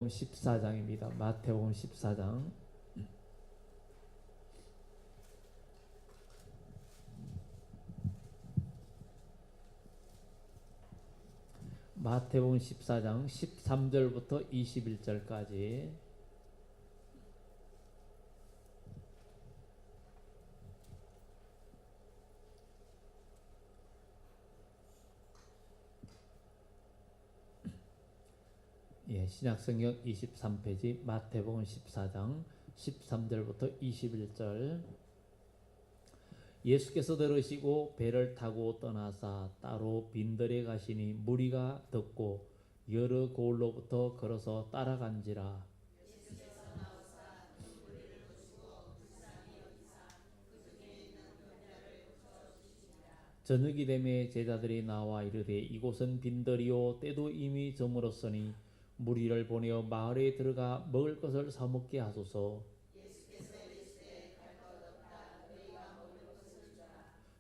14장입니다. 마태복음 14장. 마태복음 14장 13절부터 21절까지. 신약성경 23페이지 마태복음 14장 13절부터 21절. 예수께서 들으시고 배를 타고 떠나사 따로 빈들에 가시니 무리가 듣고 여러 고을로부터 걸어서 따라간지라. 저녁이 되매 제자들이 나와 이르되 이곳은 빈들이요 때도 이미 저물었으니 무리를 보내어 마을에 들어가 먹을 것을 사 먹게 하소서.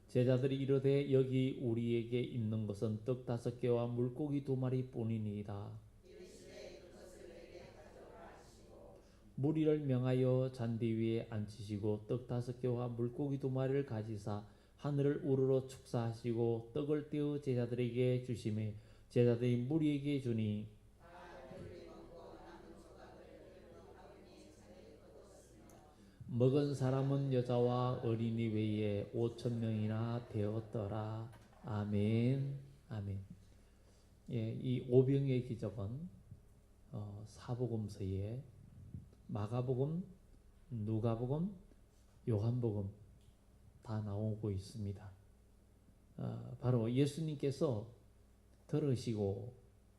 제자들이 이르되 여기 우리에게 있는 것은 떡 5개와 물고기 2마리 뿐이니이다. 무리를 명하여 잔디 위에 앉히시고 떡 5개와 물고기 2마리를 가지사 하늘을 우러러 축사하시고 떡을 떼어 제자들에게 주시매 제자들이 무리에게 주니 먹은 사람은 여자와 어린이 외에 5,000명이나 되었더라. 아멘. 아멘. 이 오병의 기적은 사복음서에 마가복음, 누가복음, 요한복음 다 나오고 있습니다. 바로 예수님께서 들으시고,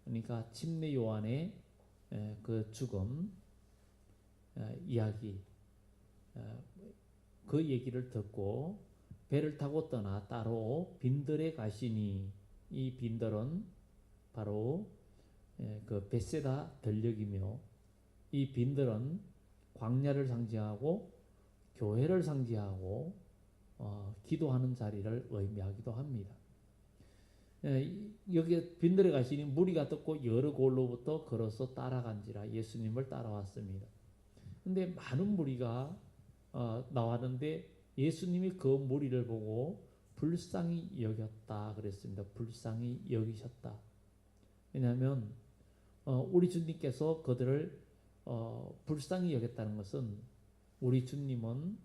그러니까 침례 요한의 그 죽음 이야기, 그 얘기를 듣고 배를 타고 떠나 따로 빈들에 가시니, 이 빈들은 바로 그 벳세다 들녘이며, 이 빈들은 광야를 상징하고 교회를 상징하고 기도하는 자리를 의미하기도 합니다. 여기 빈들에 가시니 무리가 듣고 여러 곳로부터 걸어서 따라간지라. 예수님을 따라왔습니다. 근데 많은 무리가 나왔는데 예수님이 그 무리를 보고 불쌍히 여겼다 그랬습니다. 불쌍히 여기셨다. 왜냐하면 우리 주님께서 그들을 불쌍히 여겼다는 것은 우리 주님은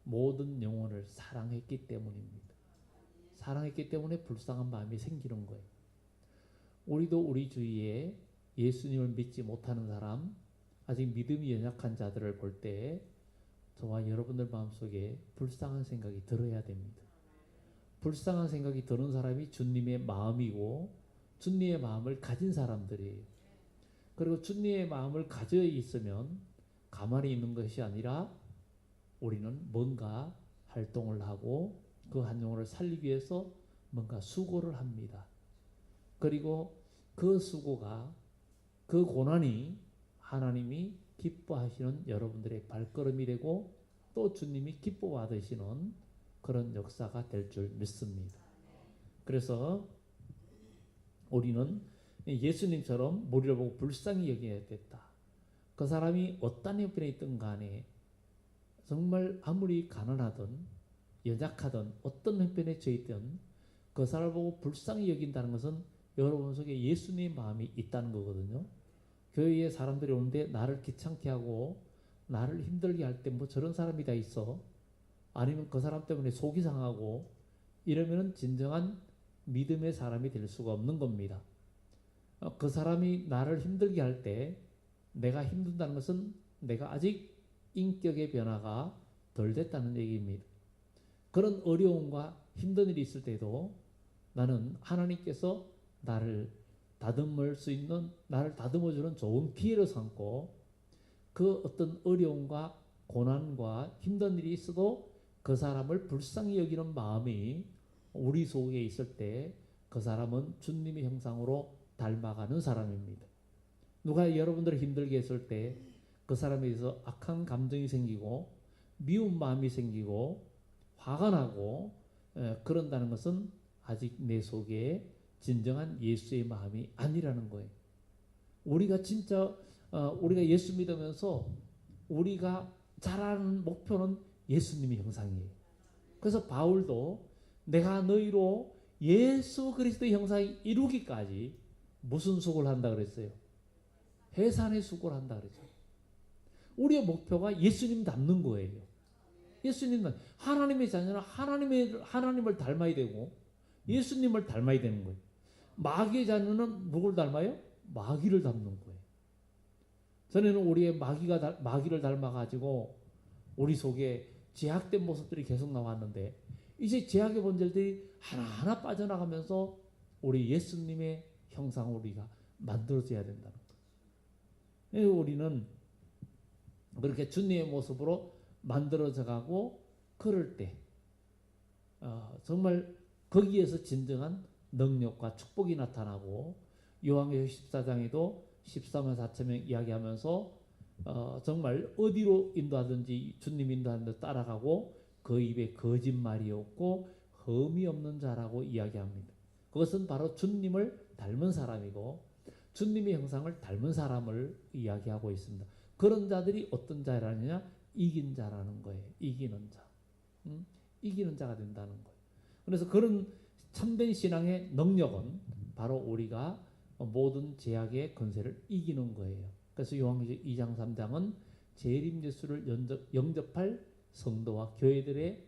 모든 영혼을 사랑했기 때문입니다. 사랑했기 때문에 불쌍한 마음이 생기는 거예요. 우리도 우리 주위에 예수님을 믿지 못하는 사람, 아직 믿음이 연약한 자들을 볼 때 저와 여러분들 마음속에 불쌍한 생각이 들어야 됩니다. 불쌍한 생각이 드는 사람이 주님의 마음이고 주님의 마음을 가진 사람들이에요. 그리고 주님의 마음을 가져 있으면 가만히 있는 것이 아니라 우리는 뭔가 활동을 하고 그 한 영혼을 살리기 위해서 뭔가 수고를 합니다. 그리고 그 수고가, 그 고난이 하나님이 기뻐하시는 여러분들의 발걸음이 되고 또 주님이 기뻐 받으시는 그런 역사가 될 줄 믿습니다. 그래서 우리는 예수님처럼 무리를 보고 불쌍히 여겨야 됐다. 그 사람이 어떤 형편에 있든 간에 정말 아무리 가난하든 연약하든 어떤 형편에 처해있든 그 사람을 보고 불쌍히 여긴다는 것은 여러분 속에 예수님의 마음이 있다는 거거든요. 교회에 사람들이 오는데 나를 귀찮게 하고 나를 힘들게 할 때 뭐 저런 사람이 다 있어. 아니면 그 사람 때문에 속이 상하고 이러면 진정한 믿음의 사람이 될 수가 없는 겁니다. 그 사람이 나를 힘들게 할 때 내가 힘든다는 것은 내가 아직 인격의 변화가 덜 됐다는 얘기입니다. 그런 어려움과 힘든 일이 있을 때도 나는 하나님께서 나를 다듬을 수 있는, 나를 다듬어주는 좋은 기회로 삼고 그 어떤 어려움과 고난과 힘든 일이 있어도 그 사람을 불쌍히 여기는 마음이 우리 속에 있을 때 그 사람은 주님의 형상으로 닮아가는 사람입니다. 누가 여러분들을 힘들게 했을 때 그 사람에 대해서 악한 감정이 생기고 미운 마음이 생기고 화가 나고 그런다는 것은 아직 내 속에 진정한 예수의 마음이 아니라는 거예요. 우리가 진짜 우리가 예수 믿으면서 우리가 자라는 목표는 예수님의 형상이에요. 그래서 바울도 내가 너희로 예수 그리스도의 형상이 이루기까지 무슨 수고를 한다 그랬어요? 해산의 수고를 한다 그랬죠. 우리의 목표가 예수님 닮는 거예요. 예수님, 하나님의 자녀는 하나님을 닮아야 되고 예수님을 닮아야 되는 거예요. 마귀의 자녀는 누굴 닮아요? 마귀를 닮는 거예요. 전에는 우리의 마귀를 닮아가지고 우리 속에 제약된 모습들이 계속 나왔는데 이제 제약의 본질들이 하나하나 빠져나가면서 우리 예수님의 형상을 우리가 만들어져야 된다는 거예요. 우리는 그렇게 주님의 모습으로 만들어져 가고 그럴 때 정말 거기에서 진정한 능력과 축복이 나타나고 요한계시록 14장에도 14만 4천 명 이야기하면서 정말 어디로 인도하든지 주님 인도하는 데 따라가고 그 입에 거짓말이 없고 흠이 없는 자라고 이야기합니다. 그것은 바로 주님을 닮은 사람이고 주님의 형상을 닮은 사람을 이야기하고 있습니다. 그런 자들이 어떤 자라느냐? 이긴 자라는 거예요. 이기는 자. 이기는 자가 된다는 거예요. 그래서 그런 참된 신앙의 능력은 바로 우리가 모든 제약의 권세를 이기는 거예요. 그래서 요한계시록 2장 3장은 재림 예수를 영접할 성도와 교회들의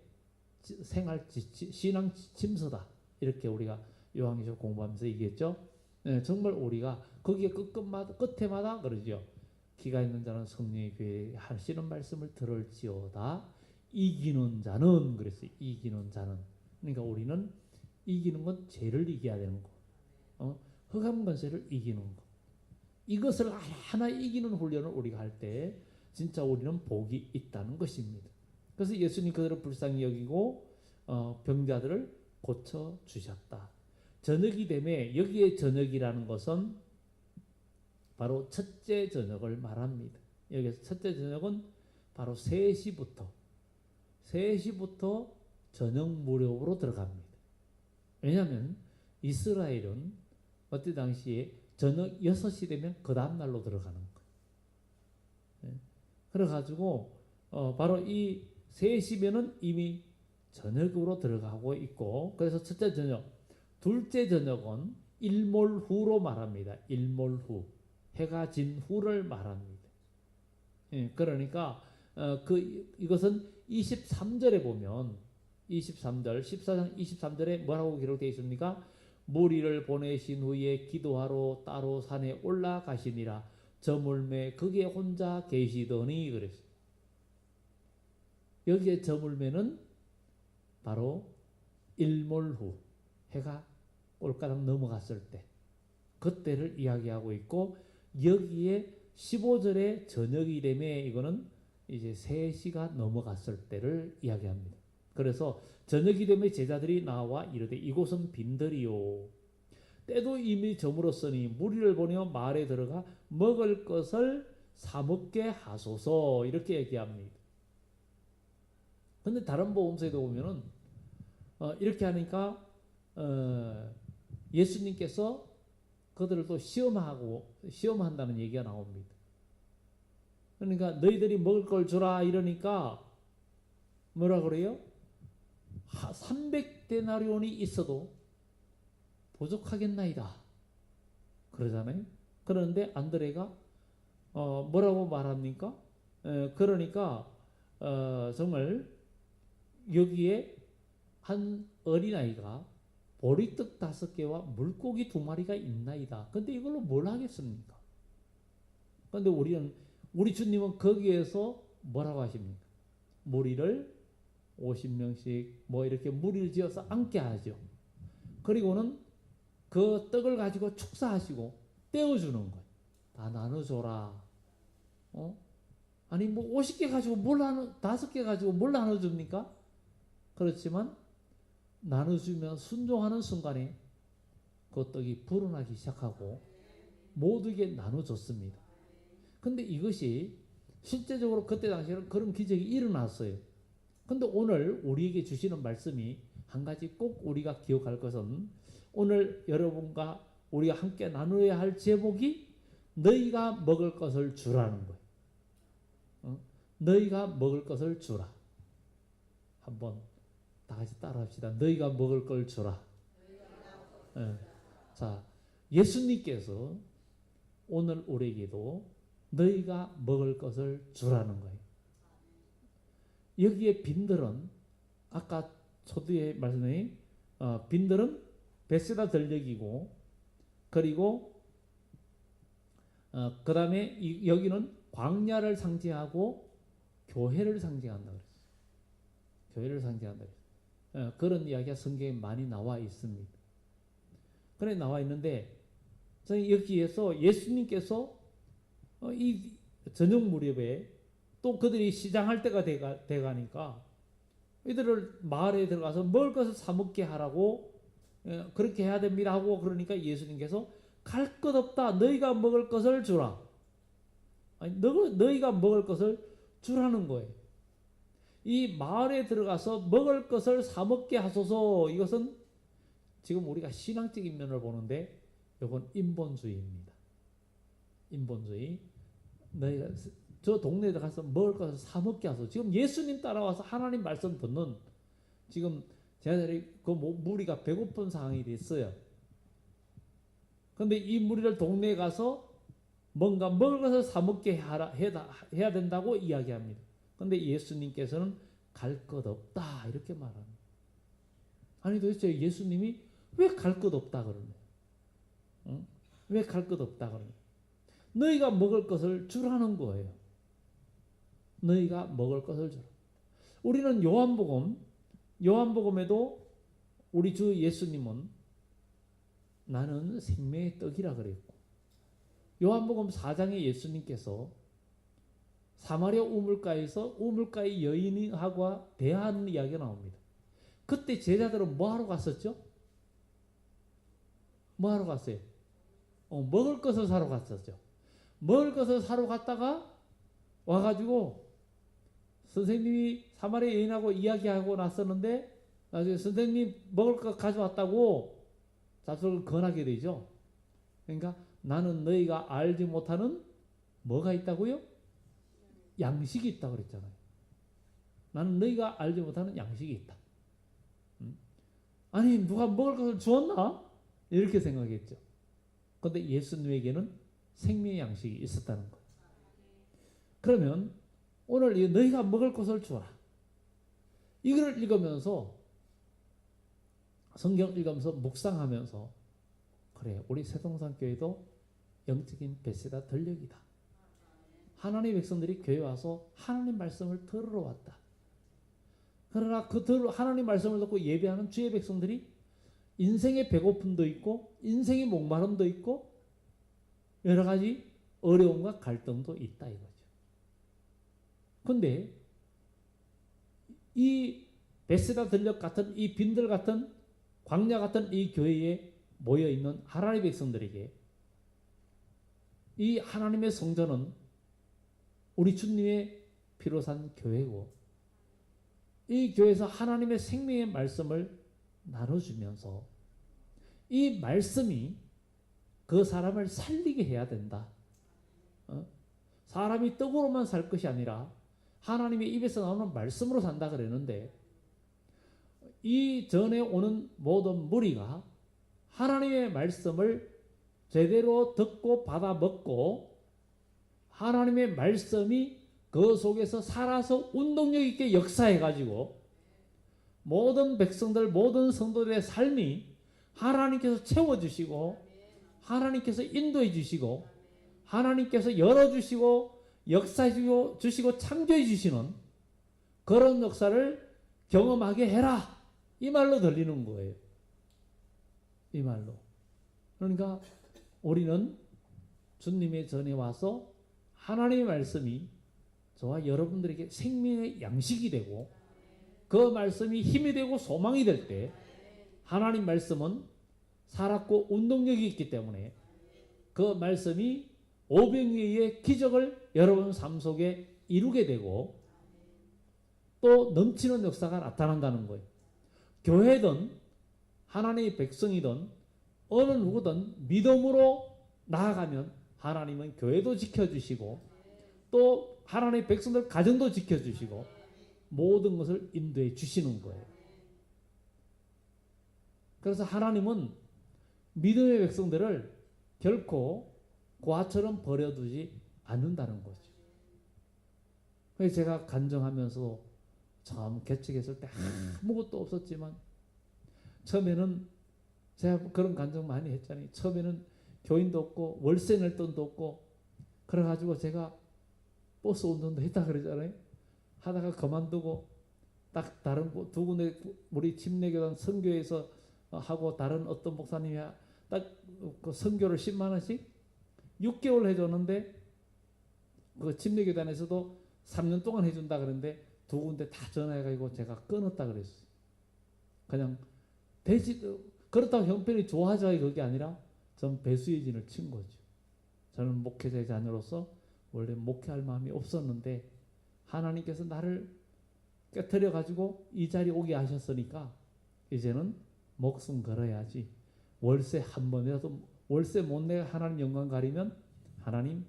생활 신앙 침서다. 이렇게 우리가 요한계시록 공부하면서 얘기했죠. 네, 정말 우리가 거기에 끝에마다 그러죠. 기가 있는 자는 성령의 교회에 하시는 말씀을 들을지어다. 이기는 자는 그랬어요. 이기는 자는. 그러니까 우리는 이기는 건 죄를 이겨야 되는 거. 흑암 권세를 이기는 거. 이것을 하나 이기는 훈련을 우리가 할 때 진짜 우리는 복이 있다는 것입니다. 그래서 예수님 그들을 불쌍히 여기고 병자들을 고쳐 주셨다. 저녁이 되매 여기에 저녁이라는 것은 바로 첫째 저녁을 말합니다. 여기서 첫째 저녁은 바로 3시부터 저녁 무렵으로 들어갑니다. 왜냐하면 이스라엘은 그때 당시에 저녁 6시 되면 그 다음 날로 들어가는 거예요. 그래가지고 바로 이 3시면은 이미 저녁으로 들어가고 있고, 그래서 첫째 저녁, 둘째 저녁은 일몰 후로 말합니다. 일몰 후, 해가 진 후를 말합니다. 그러니까 이것은 23절에 보면 23절 14장 23절에 뭐라고 기록되어 있습니까? 무리를 보내신 후에 기도하러 따로 산에 올라가시니라. 저물매 거기에 혼자 계시더니 그랬어요. 여기에 저물매는 바로 일몰 후 해가 올가닥 넘어갔을 때 그때를 이야기하고 있고, 여기에 15절에 저녁이 되매 이거는 이제 3시가 넘어갔을 때를 이야기합니다. 그래서 저녁이 되매 제자들이 나와 이르되 이곳은 빈들이요 때도 이미 저물었으니 무리를 보내어 마을에 들어가 먹을 것을 사 먹게 하소서, 이렇게 얘기합니다. 근데 다른 복음서에도 보면은 이렇게 하니까 예수님께서 그들을 또 시험한다는 얘기가 나옵니다. 그러니까 너희들이 먹을 걸 주라 이러니까 뭐라 그래요? 300데나리온이 있어도 부족하겠나이다 그러잖아요. 그런데 안드레가 뭐라고 말합니까? 그러니까 정말 여기에 한 어린아이가 보리떡 5개와 물고기 2마리가 있나이다. 근데 이걸로 뭘 하겠습니까? 근데 우리 주님은 거기에서 뭐라고 하십니까? 무리를 50명씩 뭐 이렇게 무리를 지어서 앉게 하죠. 그리고는 그 떡을 가지고 축사하시고 떼어주는 거예요. 다 나눠줘라. 아니 뭐 50개 가지고 5개 가지고 뭘 나눠줍니까? 그렇지만 나눠주면 순종하는 순간에 그 떡이 불어나기 시작하고 모두에게 나눠줬습니다. 근데 이것이 실제적으로 그때 당시에는 그런 기적이 일어났어요. 근데 오늘 우리에게 주시는 말씀이 한 가지 꼭 우리가 기억할 것은, 오늘 여러분과 우리가 함께 나누어야 할 제목이 너희가 먹을 것을 주라는 거예요. 너희가 먹을 것을 주라. 한번 다 같이 따라합시다. 너희가 먹을 걸 주라. 자, 예수님께서 오늘 우리에게도 너희가 먹을 것을 주라는 거예요. 여기에 빈들은 아까 초두에 말씀드린 빈들은 베세다 들녘이고, 그리고 그 다음에 여기는 광야를 상징하고 교회를 상징한다 그랬어요. 교회를 상징한다 그랬어요. 그런 이야기가 성경에 많이 나와 있습니다. 그래 나와 있는데, 저는 여기에서 예수님께서 이 저녁 무렵에 또 그들이 시장할 때가 돼가니까 이들을 마을에 들어가서 먹을 것을 사 먹게 하라고, 그렇게 해야 됩니다 하고, 그러니까 예수님께서 갈 것 없다. 너희가 먹을 것을 주라. 아니, 너희가 먹을 것을 주라는 거예요. 이 마을에 들어가서 먹을 것을 사 먹게 하소서. 이것은 지금 우리가 신앙적인 면을 보는데 이건 인본주의입니다. 인본주의. 너희가 저 동네에 가서 먹을 것을 사 먹게 하소서. 지금 예수님 따라와서 하나님 말씀 듣는, 지금 제자들이 그 무리가 배고픈 상황이 됐어요. 그런데 이 무리를 동네에 가서 뭔가 먹을 것을 사 먹게 해야 된다고 이야기합니다. 그런데 예수님께서는 갈 것 없다 이렇게 말합니다. 아니 도대체 예수님이 왜 갈 것 없다 그러냐? 왜 갈 것 없다 그러냐? 너희가 먹을 것을 주라는 거예요. 너희가 먹을 것을 주라. 우리는 요한복음에도 우리 주 예수님은 나는 생명의 떡이라 그랬고, 요한복음 4장에 예수님께서 사마리아 우물가에서 우물가의 여인하고 대화하는 이야기가 나옵니다. 그때 제자들은 뭐하러 갔었죠? 뭐하러 갔어요? 먹을 것을 사러 갔었죠. 먹을 것을 사러 갔다가 와가지고 선생님이 사마리아 여인하고 이야기하고 났었는데, 나중에 선생님 먹을 것 가져왔다고 자수를 권하게 되죠. 그러니까 나는 너희가 알지 못하는 뭐가 있다고요? 양식이 있다고 그랬잖아요. 나는 너희가 알지 못하는 양식이 있다. 아니 누가 먹을 것을 주었나? 이렇게 생각했죠. 그런데 예수님에게는 생명의 양식이 있었다는 거예요. 그러면 오늘 너희가 먹을 것을 주라. 이걸 읽으면서, 성경 읽으면서 묵상하면서, 그래 우리 새동산교회도 영적인 베세다 들녘이다. 하나님의 백성들이 교회 와서 하나님 말씀을 들으러 왔다. 그러나 하나님 말씀을 듣고 예배하는 주의 백성들이 인생의 배고픔도 있고 인생의 목마름도 있고 여러 가지 어려움과 갈등도 있다 이거죠. 근데 이 베세다 들녘 같은 이 빈들 같은 광야 같은 이 교회에 모여있는 하나님의 백성들에게 이 하나님의 성전은 우리 주님의 피로 산 교회고, 이 교회에서 하나님의 생명의 말씀을 나눠주면서 이 말씀이 그 사람을 살리게 해야 된다. 사람이 떡으로만 살 것이 아니라 하나님의 입에서 나오는 말씀으로 산다 그랬는데, 이 전에 오는 모든 무리가 하나님의 말씀을 제대로 듣고 받아 먹고 하나님의 말씀이 그 속에서 살아서 운동력 있게 역사해 가지고 모든 백성들, 모든 성도들의 삶이 하나님께서 채워주시고 하나님께서 인도해 주시고 하나님께서 열어주시고 역사해 주시고 창조해 주시는 그런 역사를 경험하게 해라, 이 말로 들리는 거예요. 이 말로. 그러니까 우리는 주님의 전에 와서 하나님의 말씀이 저와 여러분들에게 생명의 양식이 되고 그 말씀이 힘이 되고 소망이 될 때, 하나님 말씀은 살았고 운동력이 있기 때문에 그 말씀이 오병이어의 기적을 여러분 삶 속에 이루게 되고 또 넘치는 역사가 나타난다는 거예요. 교회든 하나님의 백성이든 어느 누구든 믿음으로 나아가면 하나님은 교회도 지켜주시고 또 하나님의 백성들 가정도 지켜주시고 모든 것을 인도해 주시는 거예요. 그래서 하나님은 믿음의 백성들을 결코 고아처럼 버려두지 않는다는 거죠. 그래서 제가 간증하면서 처음 개척했을 때 아무것도 없었지만 처음에는 제가 그런 간증 많이 했잖아요. 처음에는 교인도 없고 월세 낼 돈도 없고 그래가지고 제가 버스 운전도 했다 그러잖아요. 하다가 그만두고 딱 다른 두 군데 우리 침례교단 선교에서 하고 다른 어떤 목사님이 딱 그 선교를 10만 원씩 6개월 해줬는데 그 침례교단에서도 3년 동안 해준다 그랬는데 두 군데 다 전화해가지고 제가 끊었다 그랬어요. 그냥 그렇다고 형편이 좋아져야 그게 아니라 전 배수의 진을 친 거죠. 저는 목회자의 자녀로서 원래 목회할 마음이 없었는데 하나님께서 나를 깨트려 가지고 이 자리에 오게 하셨으니까 이제는 목숨 걸어야지. 월세 한 번이라도 월세 못 내가 하나님 영광 가리면 하나님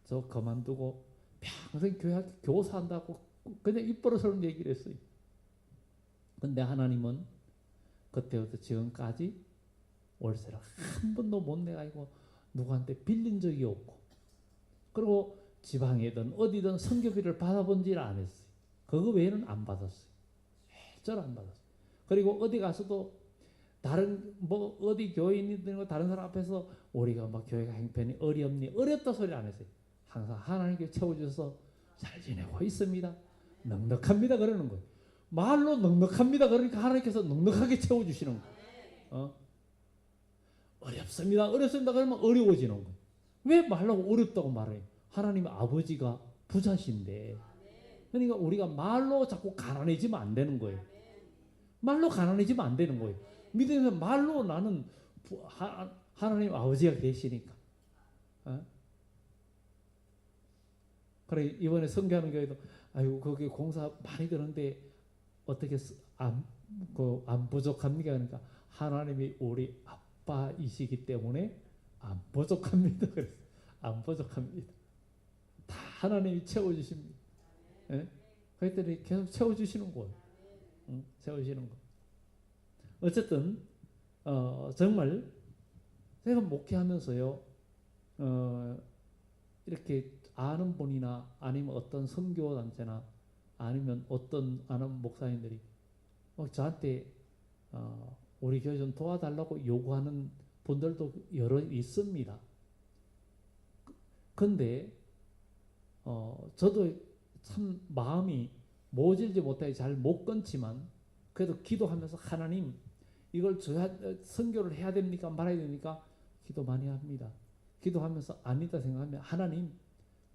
저 그만두고 평생 교사한다고 그냥 입버릇처럼 얘기를 했어요. 근데 하나님은 그때부터 지금까지 월세를 한 번도 못 내가지고 누구한테 빌린 적이 없고 그리고 지방이든 어디든 선교비를 받아본 줄 안 했어요. 그거 외에는 안 받았어요. 절 안 받았어요. 그리고 어디 가서도 다른 뭐 어디 교인이든 다른 사람 앞에서 우리가 막 교회가 형편이 어렵니 어렵다 소리 안 했어요. 항상 하나님께 채워주셔서 잘 지내고 있습니다. 넉넉합니다 그러는 거예요. 말로 넉넉합니다 그러니까 하나님께서 넉넉하게 채워주시는 거예요. 어렵습니다 그러면 어려워지는 거예요. 왜 말로 어렵다고 말해요? 하나님 아버지가 부자신데 그러니까 우리가 말로 자꾸 가난해지면 안 되는 거예요. 말로 가난해지면 안 되는 거예요. 믿으면서 말로 나는 하나님 아버지가 계시니까. 그래 이번에 선교하는 교회도 아이고 거기 공사 많이 드는데 어떻게 안 부족합니까? 그러니까 하나님이 우리 아빠이시기 때문에 안 부족합니다. 그래서 안 부족합니다. 다 하나님이 채워주십니다. 예? 그랬더니 계속 채워주시는 거예요. 채워주시는 거. 어쨌든 정말 제가 목회하면서요 이렇게 아는 분이나 아니면 어떤 선교단체나 아니면 어떤 아는 목사님들이 저한테 우리 교회 좀 도와달라고 요구하는 분들도 여러 있습니다. 근데 저도 참 마음이 모질지 못하게 잘 못 끊지만 그래도 기도하면서 하나님 이걸 선교를 해야 됩니까 말아야 됩니까? 기도 많이 합니다. 기도하면서 아니다 생각하면 하나님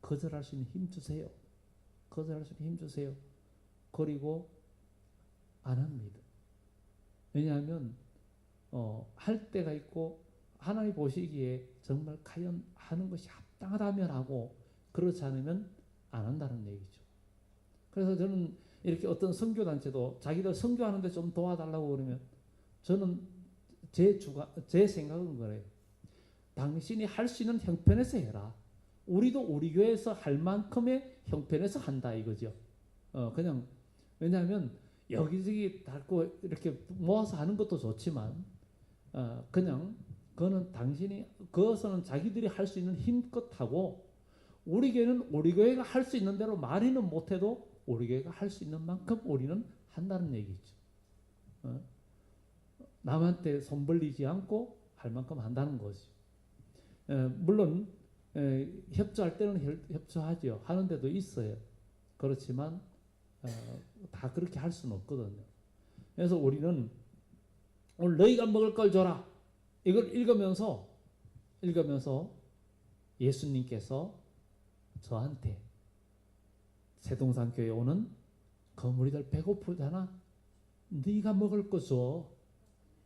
거절할 수 있는 힘 주세요. 거절할 수 있는 힘 주세요. 그리고 안 합니다. 왜냐하면 할 때가 있고 하나님 보시기에 정말 과연 하는 것이 합당하다면 하고 그렇지 않으면 안 한다는 얘기죠. 그래서 저는 이렇게 어떤 선교단체도 자기들 선교하는데 좀 도와달라고 그러면 저는 제 생각은 그래요. 당신이 할 수 있는 형편에서 해라. 우리도 우리 교회에서 할 만큼의 형편에서 한다 이거죠. 그냥 왜냐하면 여기저기 닳고 이렇게 모아서 하는 것도 좋지만 그냥 그거는 그것은 자기들이 할 수 있는 힘껏 하고 우리 교회는 우리 교회가 할 수 있는 대로 많이는 못해도 우리 교회가 할 수 있는 만큼 우리는 한다는 얘기죠. 남한테 손 벌리지 않고 할 만큼 한다는 거죠. 물론 협조할 때는 협조하죠. 하는 데도 있어요. 그렇지만 다 그렇게 할 수는 없거든요. 그래서 우리는 오늘 너희가 먹을 걸 줘라. 이걸 읽으면서 예수님께서 저한테 세동산 교회 오는 그 무리들 배고프잖아. 네가 먹을 거 줘.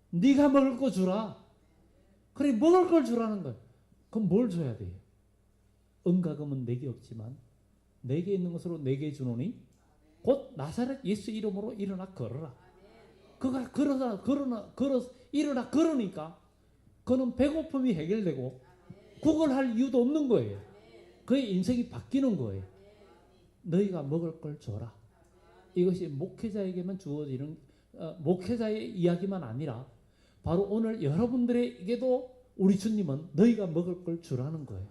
네가 먹을 거 주라. 그래 먹을 걸 주라는 거야. 그럼 뭘 줘야 돼요? 은가금은 내게 없지만 내게 있는 것으로 내게 주노니 곧 나사렛 예수 이름으로 일어나 걸어라. 그가 일어나 걸으니까 그는 배고픔이 해결되고 구걸할 이유도 없는 거예요. 그의 인생이 바뀌는 거예요. 너희가 먹을 걸 줘라. 이것이 목회자에게만 주어지는 목회자의 이야기만 아니라 바로 오늘 여러분들에게도 우리 주님은 너희가 먹을 걸 주라는 거예요.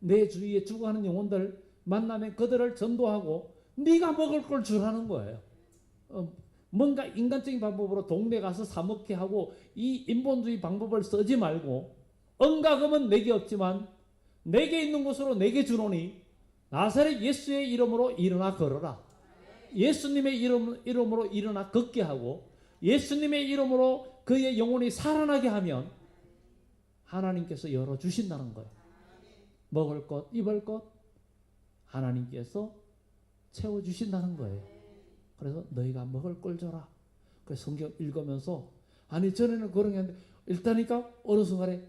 내 주위에 죽어가는 영혼들 만나면 그들을 전도하고 네가 먹을 걸 주라는 거예요. 뭔가 인간적인 방법으로 동네 가서 사 먹게 하고 이 인본주의 방법을 쓰지 말고 은과금은 내게 없지만 내게 있는 것으로 내게 주노니 나사렛 예수의 이름으로 일어나 걸어라. 예수님의 이름으로 일어나 걷게 하고 예수님의 이름으로 그의 영혼이 살아나게 하면 하나님께서 열어주신다는 거예요. 먹을 것, 입을 것 하나님께서 채워주신다는 거예요. 그래서 너희가 먹을 걸 줘라. 그래서 성경 읽으면서 아니 전에는 그런 게 아닌데 일단니까 어느 순간에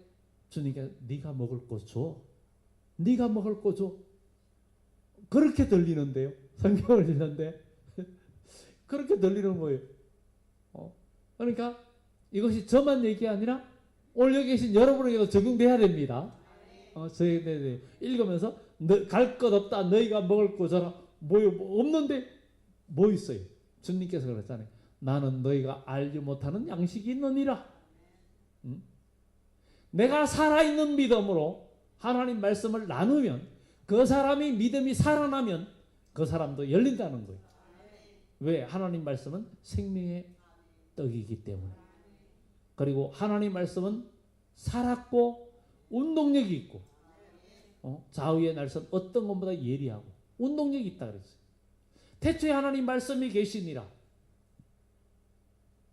주님께 네가 먹을 거 줘. 네가 먹을 거 줘. 그렇게 들리는데요. 성경을 읽는데 그렇게 들리는 거예요. 그러니까 이것이 저만 얘기 아니라 오늘 여기 계신 여러분에게도 적용돼야 됩니다. 저희 읽으면서 갈 것 없다. 너희가 먹을 거 줘라. 뭐 없는데 뭐 있어요? 주님께서 그랬잖아요. 나는 너희가 알지 못하는 양식이 있느니라. 내가 살아있는 믿음으로 하나님 말씀을 나누면 그 사람이 믿음이 살아나면 그 사람도 열린다는 거예요. 왜? 하나님 말씀은 생명의 떡이기 때문에. 그리고 하나님 말씀은 살았고 운동력이 있고 좌우의 날선 어떤 것보다 예리하고 운동력이 있다 그랬어요. 태초에 하나님 말씀이 계시니라.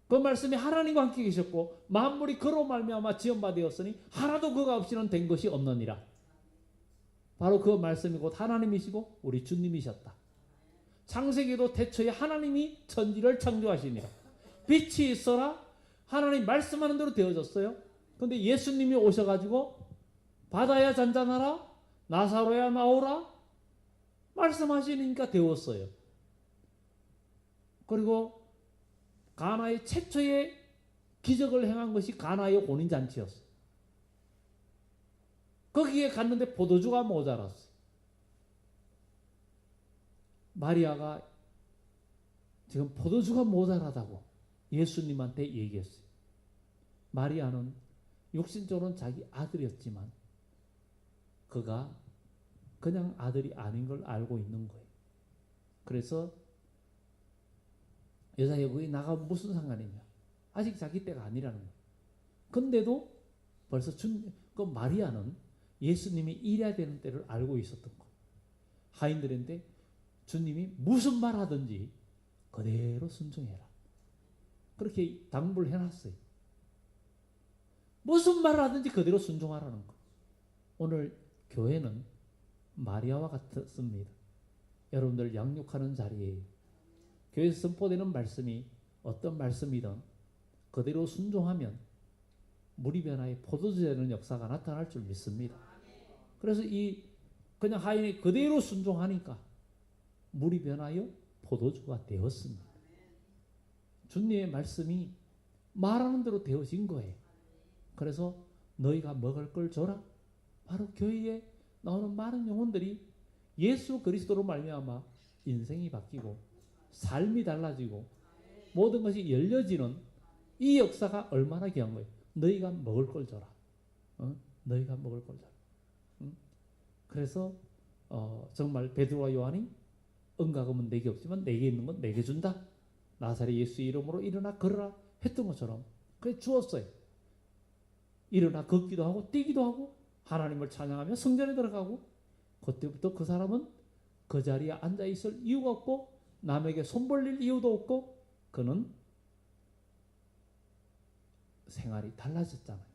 그 말씀이 하나님과 함께 계셨고 만물이 그로 말미암아 지음바 되었으니 하나도 그가 없이는 된 것이 없느니라. 바로 그 말씀이 곧 하나님이시고 우리 주님이셨다. 창세기도 태초에 하나님이 천지를 창조하시니라. 빛이 있어라. 하나님 말씀하는 대로 되어졌어요. 그런데 예수님이 오셔가지고 바다야 잔잔하라. 나사로야 나오라. 말씀하시니까 되었어요. 그리고 가나의 최초의 기적을 행한 것이 가나의 혼인잔치였어요. 거기에 갔는데 포도주가 모자랐어요. 마리아가 지금 포도주가 모자라다고 예수님한테 얘기했어요. 마리아는 육신적으로는 자기 아들이었지만 그가 그냥 아들이 아닌 걸 알고 있는 거예요. 그래서 여자애 거기 나가면 무슨 상관이냐. 아직 자기 때가 아니라는 거예요. 근데도 벌써 그 마리아는 예수님이 일해야 되는 때를 알고 있었던 거예요. 하인들인데 주님이 무슨 말 하든지 그대로 순종해라. 그렇게 당부를 해놨어요. 무슨 말을 하든지 그대로 순종하라는 거예요. 오늘 교회는 마리아와 같습니다. 여러분들 양육하는 자리에 교회에서 선포되는 말씀이 어떤 말씀이든 그대로 순종하면 물이 변화에 포도주 되는 역사가 나타날 줄 믿습니다. 그래서 이 그냥 하인이 그대로 순종하니까 물이 변하여 포도주가 되었습니다. 주님의 말씀이 말하는 대로 되어진 거예요. 그래서 너희가 먹을 걸 줘라. 바로 교회에 나오는 많은 영혼들이 예수 그리스도로 말미암아 인생이 바뀌고 삶이 달라지고 모든 것이 열려지는 이 역사가 얼마나 귀한 거예요. 너희가 먹을 걸 줘라. 너희가 먹을 걸 줘라. 그래서 정말 베드로와 요한이 은과금은 내게 없지만 내게 있는 건 내게 준다. 나사렛 예수의 이름으로 일어나 걸어라 했던 것처럼 그래 주었어요. 일어나 걷기도 하고 뛰기도 하고 하나님을 찬양하며 성전에 들어가고 그때부터 그 사람은 그 자리에 앉아 있을 이유가 없고 남에게 손 벌릴 이유도 없고 그는 생활이 달라졌잖아요.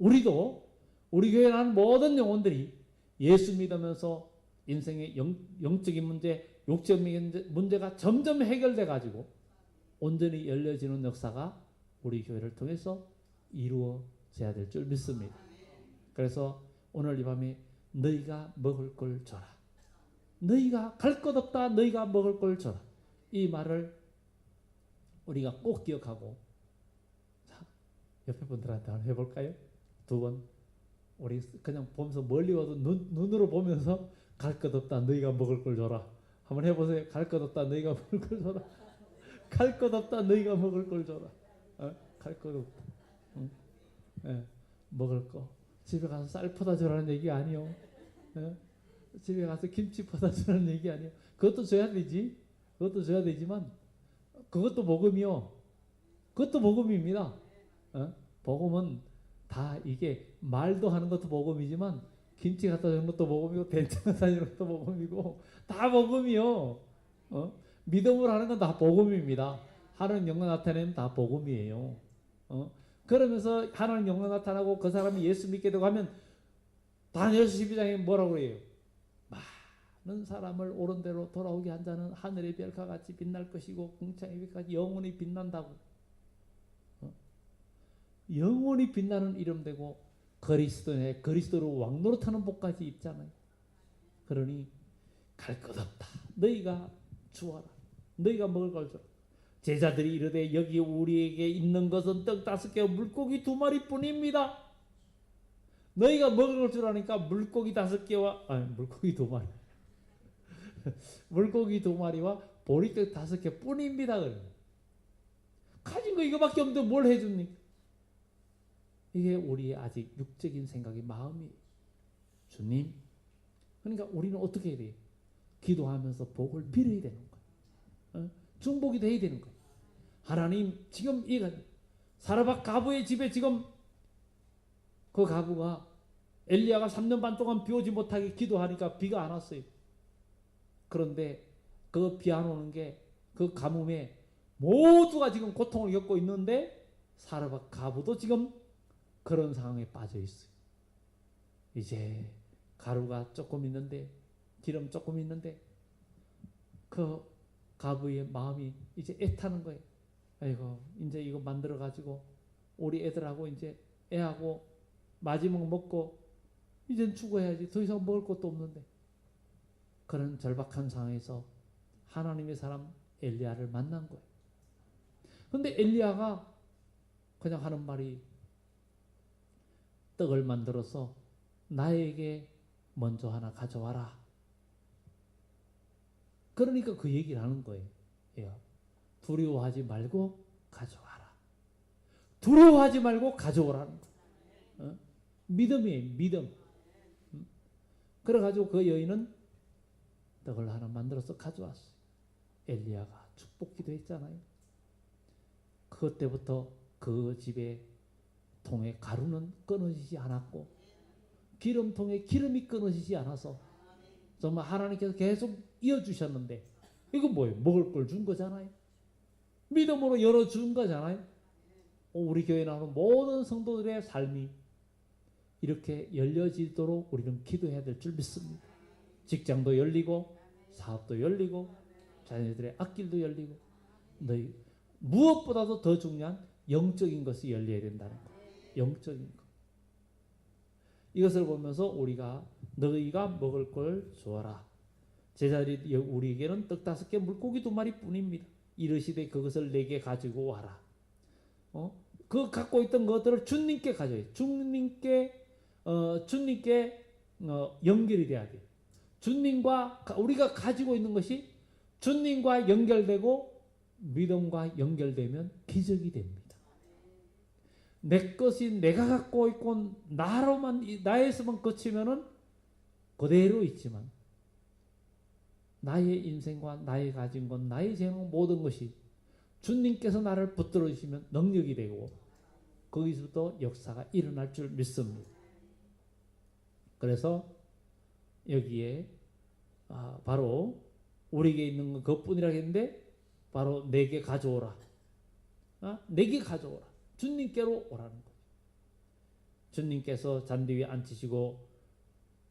우리도 우리 교회에 나는 모든 영혼들이 예수 믿으면서 인생의 영적인 문제, 육적인 문제가 점점 해결돼 가지고 온전히 열려지는 역사가 우리 교회를 통해서 이루어져야 될 줄 믿습니다. 그래서 오늘 이 밤에 너희가 먹을 걸 줘라. 너희가 갈 것 없다. 너희가 먹을 걸 줘라. 이 말을 우리가 꼭 기억하고 자, 옆에 분들한테 한번 해볼까요? 두 번. 우리 그냥 보면서 멀리 와도 눈으로 보면서 갈 것 없다 너희가 먹을 걸 줘라. 한번 해보세요. 갈 것 없다 너희가 먹을 걸 줘라. 갈 것 없다 너희가 먹을 걸 줘라. 갈 것 없다. 응? 예, 먹을 거. 집에 가서 쌀 퍼다 주라는 얘기 아니요. 예? 집에 가서 김치 퍼다 주라는 얘기 아니요. 그것도 줘야 되지. 그것도 줘야 되지만 그것도 복음이요. 그것도 복음입니다. 복음은 다 이게 말도 하는 것도 복음이지만 김치 갖다 주는 것도 복음이고 된장 갖다 주는 것도 복음이고 다 복음이요. 믿음으로 하는 건 다 복음입니다. 하나님 영광 나타내면 다 복음이에요. 그러면서 하나님 영광 나타나고 그 사람이 예수 믿게 되고 하면 다니엘서 12장에 뭐라고 그래요? 많은 사람을 옳은 대로 돌아오게 한 자는 하늘의 별과 같이 빛날 것이고 궁창의 빛까지 영원히 빛난다고. 영원히 빛나는 이름 되고 그리스도로 왕노릇하는 복까지 입잖아요. 그러니 갈 것 없다. 너희가 주어라. 너희가 먹을 걸 주라. 제자들이 이르되 여기 우리에게 있는 것은 떡 5개와 물고기 2마리뿐입니다. 너희가 먹을 걸 주라니까 물고기 5개와 물고기 2마리 물고기 2마리와 보리떡 5개 뿐입니다. 그래요. 가진 거 이거밖에 없는데 뭘 해줍니까? 이게 우리의 아직 육적인 생각이 마음이 주님. 그러니까 우리는 어떻게 해야 돼요? 기도하면서 복을 빌어야 되는 거예요. 중복이 돼야 되는 거예요. 하나님 지금 이 사라밧 가부의 집에 지금 그 가부가 엘리야가 3년 반 동안 비 오지 못하게 기도하니까 비가 안 왔어요. 그런데 그 비 안 오는 게 그 가뭄에 모두가 지금 고통을 겪고 있는데 사라밧 가부도 지금 그런 상황에 빠져 있어요. 이제 가루가 조금 있는데 기름 조금 있는데 그 가부의 마음이 이제 애타는 거예요. 아이고 이제 이거 만들어 가지고 우리 애들하고 이제 애하고 마지막 먹고 이젠 죽어야지. 더 이상 먹을 것도 없는데. 그런 절박한 상황에서 하나님의 사람 엘리야를 만난 거예요. 근데 엘리야가 그냥 하는 말이 떡을 만들어서 나에게 먼저 하나 가져와라. 그러니까 그 얘기를 하는 거예요. 두려워하지 말고 가져와라. 두려워하지 말고 가져오라는 거예요. 믿음이에요. 믿음. 그래가지고 그 여인은 떡을 하나 만들어서 가져왔어요. 엘리야가 축복기도 했잖아요. 그때부터 그 집에 통에 가루는 끊어지지 않았고 기름통에 기름이 끊어지지 않아서 정말 하나님께서 계속 이어주셨는데 이건 뭐예요? 먹을 걸 준 거잖아요. 믿음으로 열어준 거잖아요. 우리 교회 나오는 모든 성도들의 삶이 이렇게 열려지도록 우리는 기도해야 될 줄 믿습니다. 직장도 열리고 사업도 열리고 자녀들의 앞길도 열리고 너희 무엇보다도 더 중요한 영적인 것이 열려야 된다는 거예요. 영적인 것. 이것을 보면서 우리가 너희가 먹을 걸 주어라. 제자들이 우리에게는 떡 5개 물고기 2마리 뿐입니다. 이르시되 그것을 내게 가지고 와라. 그 갖고 있던 것들을 주님께 가져야 돼요. 주님께 연결이 돼야 돼요. 주님과 우리가 가지고 있는 것이 주님과 연결되고 믿음과 연결되면 기적이 됩니다. 내 것이 내가 갖고 있고 나에서만 그치면은 그대로 있지만 나의 인생과 나의 가진 것, 나의 재능 모든 것이 주님께서 나를 붙들어 주시면 능력이 되고 거기서부터 역사가 일어날 줄 믿습니다. 그래서 여기에 바로 우리에게 있는 것 그것뿐이라 했는데 바로 내게 가져오라. 내게 가져오라. 주님께로 오라는 거죠. 주님께서 잔디 위에 앉히시고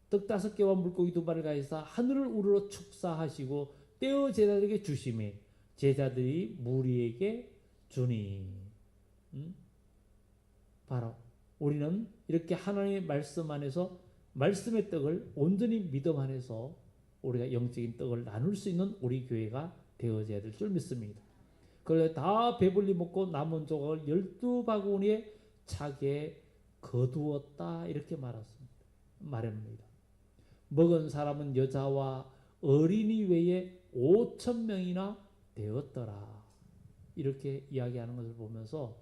떡 5개와 물고기 2마리를 가지사 하늘을 우러러 축사하시고 떼어 제자들에게 주시매 제자들이 무리에게 주니. 바로 우리는 이렇게 하나님의 말씀 안에서 말씀의 떡을 온전히 믿음 안에서 우리가 영적인 떡을 나눌 수 있는 우리 교회가 되어져야 될 줄 믿습니다. 그걸 다 배불리 먹고 남은 조각을 12바구니에 차게 거두었다 이렇게 말했습니다. 마련입니다. 먹은 사람은 여자와 어린이 외에 5천 명이나 되었더라. 이렇게 이야기하는 것을 보면서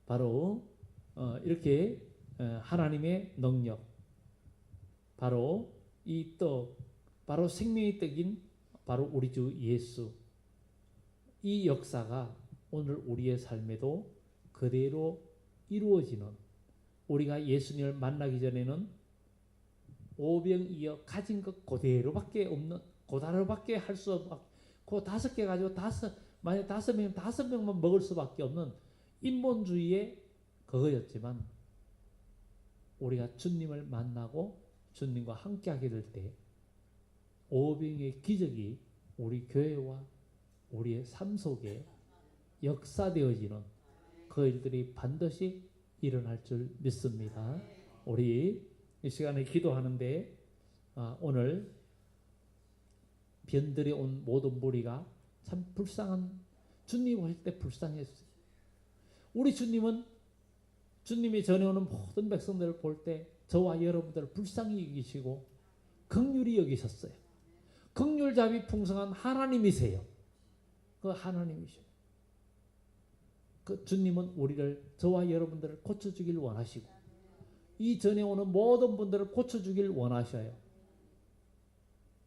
바로 이렇게 하나님의 능력, 바로 이 떡, 바로 생명의 떡인 바로 우리 주 예수, 이 역사가 오늘 우리의 삶에도 그대로 이루어지는, 우리가 예수님을 만나기 전에는 오병이어 가진 것 그대로밖에 없는, 그대로밖에 할 수 없는, 그 5개 가지고 만약 5명, 5명만 먹을 수밖에 없는 인본주의의 그거였지만, 우리가 주님을 만나고 주님과 함께하게 될 때 오병의 기적이 우리 교회와 우리의 삶 속에 역사되어지는 그 일들이 반드시 일어날 줄 믿습니다. 우리 이 시간에 기도하는데 오늘 변들에 온 모든 무리가 참 불쌍한, 주님 오실 때 불쌍했어요. 우리 주님은 주님이 전해오는 모든 백성들을 볼 때 저와 여러분들을 불쌍히 여기시고 긍휼히 여기셨어요. 긍휼자비 풍성한 하나님이세요. 그 하나님이시오. 그 주님은 우리를, 저와 여러분들을 고쳐주길 원하시고 이 전에 오는 모든 분들을 고쳐주길 원하셔요.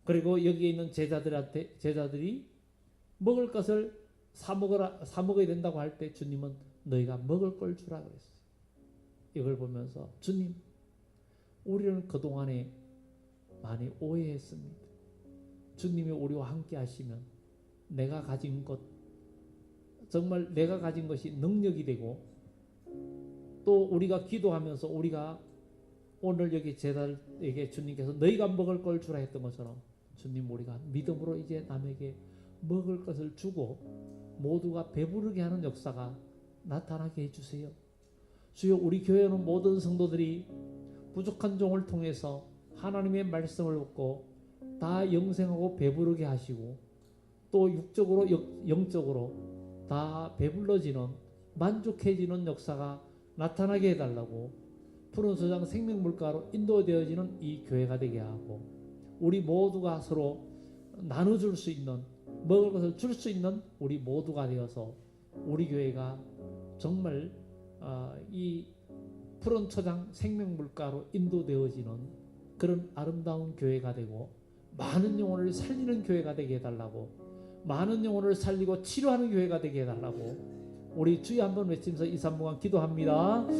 그리고 여기에 있는 제자들이 먹을 것을 사 먹어야 된다고 할 때 주님은 너희가 먹을 걸 주라 그랬어요. 이걸 보면서 주님, 우리는 그동안에 많이 오해했습니다. 주님이 우리와 함께 하시면 내가 가진 것, 정말 내가 가진 것이 능력이 되고, 또 우리가 기도하면서 우리가 오늘 여기 제자들에게 주님께서 너희가 먹을 걸 주라 했던 것처럼 주님, 우리가 믿음으로 이제 남에게 먹을 것을 주고 모두가 배부르게 하는 역사가 나타나게 해주세요. 주여, 우리 교회는 모든 성도들이 부족한 종을 통해서 하나님의 말씀을 듣고 다 영생하고 배부르게 하시고 또 육적으로 영적으로 다 배불러지는, 만족해지는 역사가 나타나게 해달라고, 푸른 소장 생명물가로 인도되어지는 이 교회가 되게 하고, 우리 모두가 서로 나눠줄 수 있는, 먹을 것을 줄 수 있는 우리 모두가 되어서 우리 교회가 정말 이 푸른 초장 생명물가로 인도되어지는 그런 아름다운 교회가 되고 많은 영혼을 살리는 교회가 되게 해달라고, 많은 영혼을 살리고 치료하는 교회가 되게 해달라고 우리 주여 한번 외치면서 2, 3분간 기도합니다.